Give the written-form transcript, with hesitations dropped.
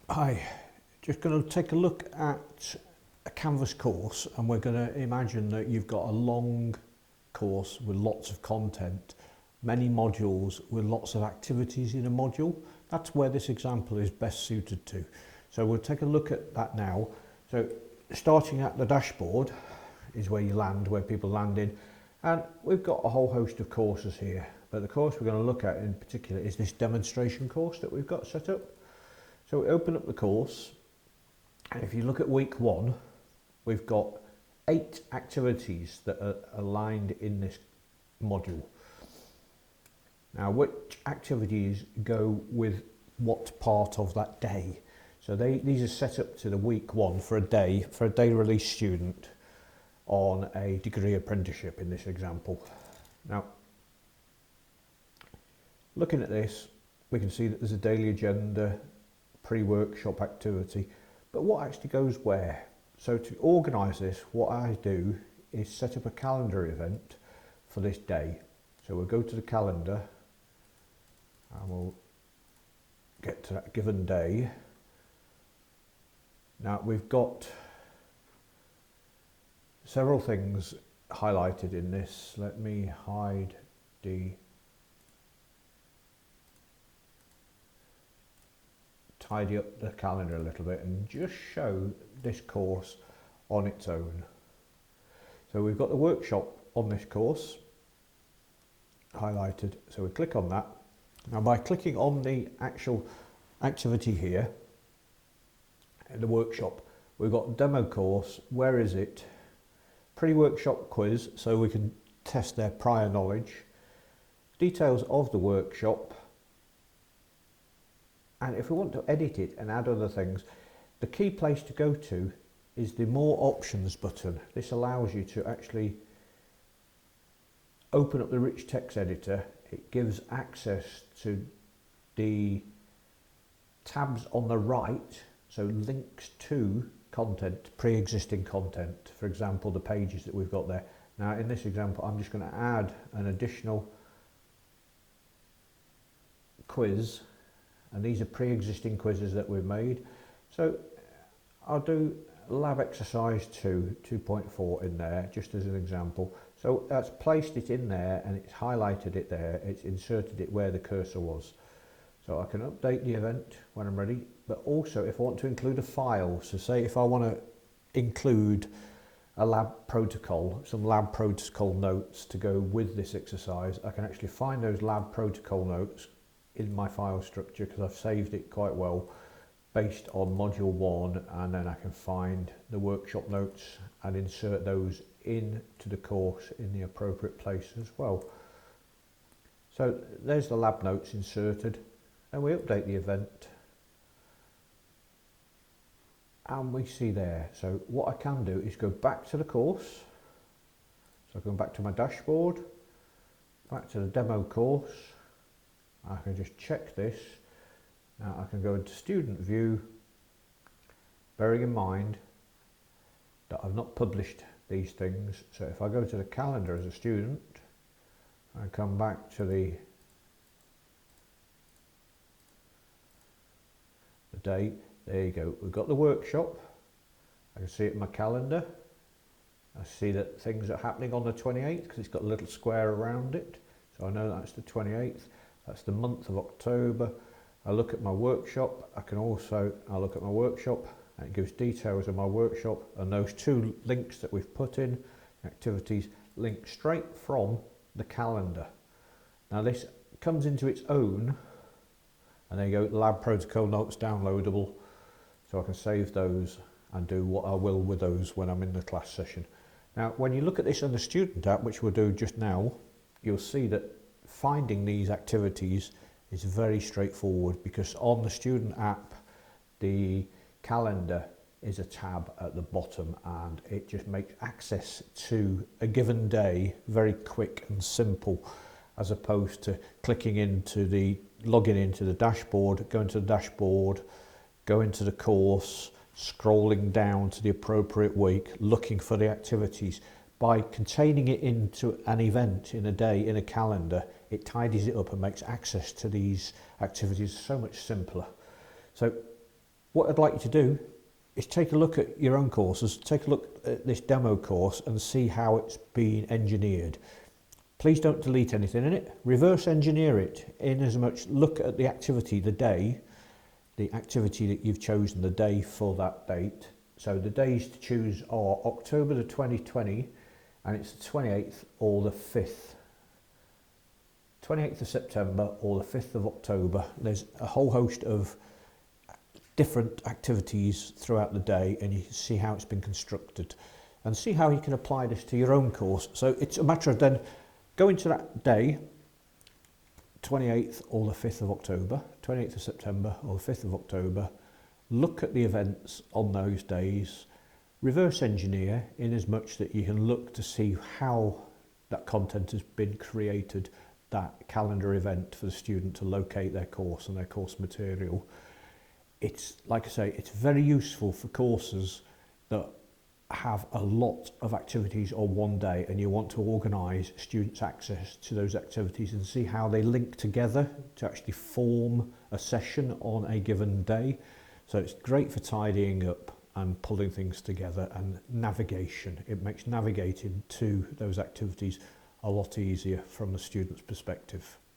Hi, just going to take a look at a Canvas course, and we're going to imagine that you've got a long course with lots of content, many modules with lots of activities in a module. That's where this example is best suited to. So we'll take a look at that now. So starting at the dashboard is where you land, where people land in, and we've got a whole host of courses here, but the course we're going to look at in particular is this demonstration course that we've got set up. So we open up the course, and if you look at week 1, we've got 8 activities that are aligned in this module. Now, which activities go with what part of that day? So these are set up to the week 1 for a day release student on a degree apprenticeship in this example. Now, looking at this, we can see that there's a daily agenda, pre-workshop activity, but what actually goes where? So to organise this, what I do is set up a calendar event for this day. So we'll go to the calendar and we'll get to that given day. Now we've got several things highlighted in this. Let me hide the tidy up the calendar a little bit and just show this course on its own. So we've got the workshop on this course highlighted, so we click on that. Now by clicking on the actual activity here in the workshop, we've got demo course, where is it, pre-workshop quiz, so we can test their prior knowledge, details of the workshop. And if we want to edit it and add other things, the key place to go to is the More Options button. This allows you to actually open up the rich text editor. It gives access to the tabs on the right, so links to content, pre-existing content, for example, the pages that we've got there. Now in this example, I'm just going to add an additional quiz. And these are pre-existing quizzes that we've made. So I'll do lab exercise 2.4 in there, just as an example. So that's placed it in there and it's highlighted it there. It's inserted it where the cursor was. So I can update the event when I'm ready, but also if I want to include a file, so say if I want to include a lab protocol, some lab protocol notes to go with this exercise, I can actually find those lab protocol notes in my file structure because I've saved it quite well based on module 1, and then I can find the workshop notes and insert those into the course in the appropriate place as well. So there's the lab notes inserted, and we update the event and we see there. So what I can do is go back to the course, so going back to my dashboard, back to the demo course. I can just check this. Now I can go into student view, bearing in mind that I've not published these things. So if I go to the calendar as a student and come back to the date, there you go. We've got the workshop. I can see it in my calendar. I see that things are happening on the 28th because it's got a little square around it. So I know that's the 28th. That's the month of October. I look at my workshop. I look at my workshop and it gives details of my workshop, and those 2 links that we've put in, activities, link straight from the calendar. Now this comes into its own, and there you go, lab protocol notes downloadable, so I can save those and do what I will with those when I'm in the class session. Now when you look at this on the student app, which we'll do just now, you'll see that finding these activities is very straightforward, because on the student app the calendar is a tab at the bottom and it just makes access to a given day very quick and simple, as opposed to logging into the dashboard, going to the dashboard, go into the course, scrolling down to the appropriate week, looking for the activities. By containing it into an event in a day in a calendar, it tidies it up and makes access to these activities so much simpler. So what I'd like you to do is take a look at your own courses, take a look at this demo course and see how it's been engineered. Please don't delete anything in it. Reverse engineer it in as much, look at the activity, the day, the activity that you've chosen, the day for that date. So the days to choose are October the 2020, and it's the 28th or the 5th. 28th of September or the 5th of October. There's a whole host of different activities throughout the day, and you can see how it's been constructed and see how you can apply this to your own course. So it's a matter of then going to that day, 28th or the 5th of October, 28th of September or the 5th of October, look at the events on those days, reverse engineer in as much that you can look to see how that content has been created, that calendar event for the student to locate their course and their course material. It's, like I say, it's very useful for courses that have a lot of activities on one day and you want to organise students' access to those activities and see how they link together to actually form a session on a given day. So it's great for tidying up and pulling things together and navigation. It makes navigating to those activities a lot easier from the student's perspective.